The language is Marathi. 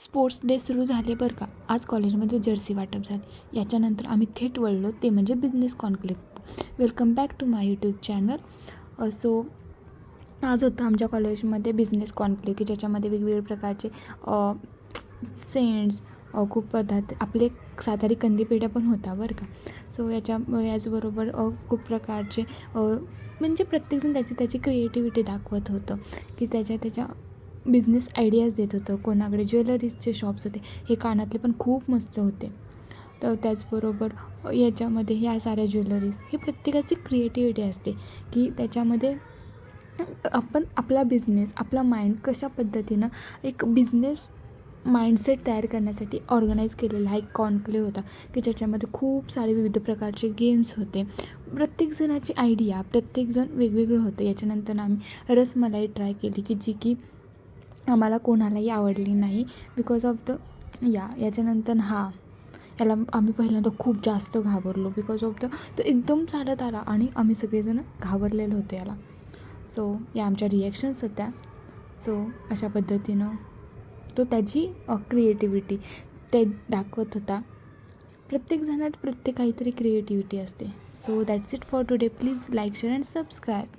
स्पोर्ट्स डे सुरू झाले बरं का. आज कॉलेजमध्ये जर्सी वाटप झाले. याच्यानंतर आम्ही थेट वळलो ते म्हणजे business conclave. Welcome back to my YouTube channel. So आज होतं आमच्या कॉलेजमध्ये बिझनेस कॉन्क्लेव्ह, की ज्याच्यामध्ये वेगवेगळे प्रकारचे सेंट्स, खूप पदार्थ, आपले सातारी कंदी पेढ्या पण होता बरं का. सो याचबरोबर खूप प्रकारचे म्हणजे प्रत्येकजण त्याची क्रिएटिव्हिटी दाखवत होतं, की त्याच्या बिझनेस आयडियाज देत होतं. कोणाकडे ज्वेलरीजचे शॉप्स होते, हे कानातले पण खूप मस्त होते. तर त्याचबरोबर याच्यामध्ये ह्या साऱ्या ज्वेलरीज, हे प्रत्येकाची क्रिएटिव्हिटी असते, की त्याच्यामध्ये आपण आपला बिझनेस, आपला माइंड कशा पद्धतीनं एक बिझनेस माइंडसेट तयार करण्यासाठी ऑर्गनाईज केलेला हा एक कॉन्क्लेव्ह होता, की ज्याच्यामध्ये खूप सारे विविध प्रकारचे गेम्स होते. प्रत्येकजणाची आयडिया, प्रत्येकजण वेगवेगळं होतं. याच्यानंतर आम्ही रसमलाई ट्राय केली, की जी की आम्हाला कोणालाही आवडली नाही बिकॉज ऑफ याच्यानंतर याला आम्ही पहिल्यांदा खूप जास्त घाबरलो बिकॉज ऑफ तो एकदम चालत आला आणि आम्ही सगळेजण घाबरलेलो होतो याला. सो या आमच्या रिॲक्शन्स होत्या. सो अशा पद्धतीनं तो त्याची क्रिएटिव्हिटी ते दाखवत होता. प्रत्येक काहीतरी क्रिएटिव्हिटी असते. So that's it for today. Please like, share and subscribe.